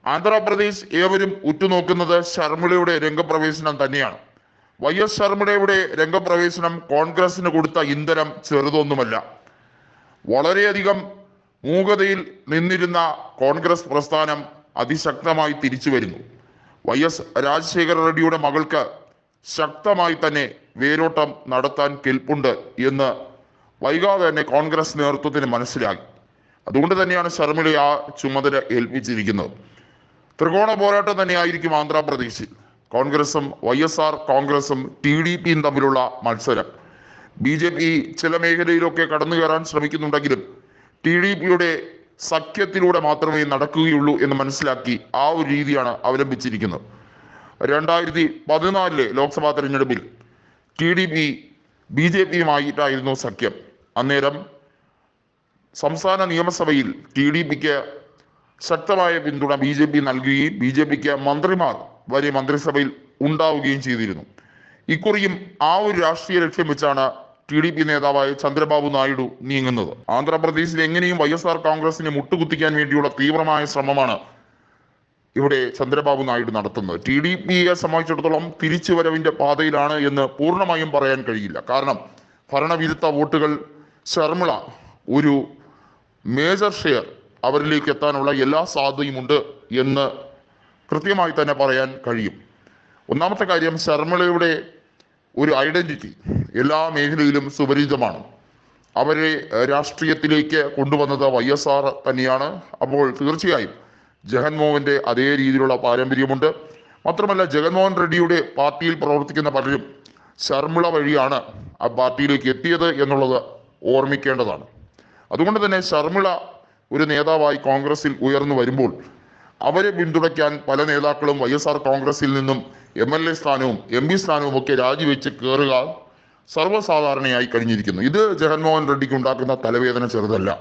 ആന്ധ്രാപ്രദേശ് ഏവരും ഉറ്റുനോക്കുന്നത് ശർമിളയുടെ രംഗപ്രവേശനം തന്നെയാണ്. YS ശർമിളയുടെ രംഗപ്രവേശനം കോൺഗ്രസിന് കൊടുത്ത ഇന്ധനം ചെറുതൊന്നുമല്ല. വളരെയധികം മൂകതയിൽ നിന്നിരുന്ന കോൺഗ്രസ് പ്രസ്ഥാനം അതിശക്തമായി തിരിച്ചു വരുന്നു. YS രാജശേഖര റെഡ്ഡിയുടെ മകൾക്ക് ശക്തമായി തന്നെ വേരോട്ടം നടത്താൻ കെൽപ്പുണ്ട് എന്ന് വൈകാതെ തന്നെ കോൺഗ്രസ് നേതൃത്വത്തിന് മനസ്സിലാക്കി. അതുകൊണ്ട് തന്നെയാണ് ശർമിളയെ ആ ചുമതല ഏൽപ്പിച്ചിരിക്കുന്നത്. ത്രികോണ പോരാട്ടം തന്നെയായിരിക്കും ആന്ധ്രാപ്രദേശിൽ. കോൺഗ്രസും YSR കോൺഗ്രസും TDPയും തമ്മിലുള്ള മത്സരം. BJP ചില മേഖലയിലൊക്കെ കടന്നു കയറാൻ ശ്രമിക്കുന്നുണ്ടെങ്കിലും TDPയുടെ സഖ്യത്തിലൂടെ മാത്രമേ നടക്കുകയുള്ളൂ എന്ന് മനസ്സിലാക്കി ആ ഒരു രീതിയാണ് അവലംബിച്ചിരിക്കുന്നത്. 2014 ലോക്സഭാ തെരഞ്ഞെടുപ്പിൽ TDP BJPയുമായിട്ടായിരുന്നു സഖ്യം. അന്നേരം സംസ്ഥാന നിയമസഭയിൽ TDPക്ക് ശക്തമായ പിന്തുണ BJP നൽകുകയും BJPക്ക് മന്ത്രിമാർ വരെ മന്ത്രിസഭയിൽ ഉണ്ടാവുകയും ചെയ്തിരുന്നു. ഇക്കുറിയും ആ ഒരു രാഷ്ട്രീയ ലക്ഷ്യം വെച്ചാണ് TDP നേതാവായ ചന്ദ്രബാബു നായിഡു നീങ്ങുന്നത്. ആന്ധ്രാപ്രദേശിൽ എങ്ങനെയും YSR കോൺഗ്രസിനെ മുട്ടുകുത്തിക്കാൻ വേണ്ടിയുള്ള തീവ്രമായ ശ്രമമാണ് ഇവിടെ ചന്ദ്രബാബു നായിഡു നടത്തുന്നത്. TDPയെ സംബന്ധിച്ചിടത്തോളം തിരിച്ചുവരവിന്റെ പാതയിലാണ് എന്ന് പൂർണ്ണമായും പറയാൻ കഴിയില്ല. കാരണം ഭരണവിരുദ്ധ വോട്ടുകൾ ശർമിള ഒരു മേജർ ഷെയർ അവരിലേക്ക് എത്താനുള്ള എല്ലാ സാധ്യതയുമുണ്ട് എന്ന് കൃത്യമായി തന്നെ പറയാൻ കഴിയും. ഒന്നാമത്തെ കാര്യം, ശർമിളയുടെ ഒരു ഐഡന്റിറ്റി എല്ലാ മേഖലയിലും സുപരിചിതമാണ്. അവരെ രാഷ്ട്രീയത്തിലേക്ക് കൊണ്ടുവന്നത് YSR തന്നെയാണ്. അപ്പോൾ തീർച്ചയായും ജഗൻമോഹന്റെ അതേ രീതിയിലുള്ള പാരമ്പര്യമുണ്ട്. മാത്രമല്ല, ജഗൻമോഹൻ റെഡ്ഡിയുടെ പാർട്ടിയിൽ പ്രവർത്തിക്കുന്ന പലരും ശർമിള വഴിയാണ് ആ പാർട്ടിയിലേക്ക് എത്തിയത് എന്നുള്ളത് ഓർമ്മിക്കേണ്ടതാണ്. അതുകൊണ്ട് തന്നെ ശർമിള ഒരു നേതാവായി കോൺഗ്രസിൽ ഉയർന്നു വരുമ്പോൾ അവരെ പിന്തുണയ്ക്കാൻ പല നേതാക്കളും YSR കോൺഗ്രസിൽ നിന്നും MLA സ്ഥാനവും MP സ്ഥാനവും ഒക്കെ രാജിവെച്ച് കയറുക സർവ്വസാധാരണയായി കഴിഞ്ഞിരിക്കുന്നു. ഇത് ജഗൻമോഹൻ റെഡ്ഡിക്ക് ഉണ്ടാക്കുന്ന തലവേദന ചെറുതല്ല.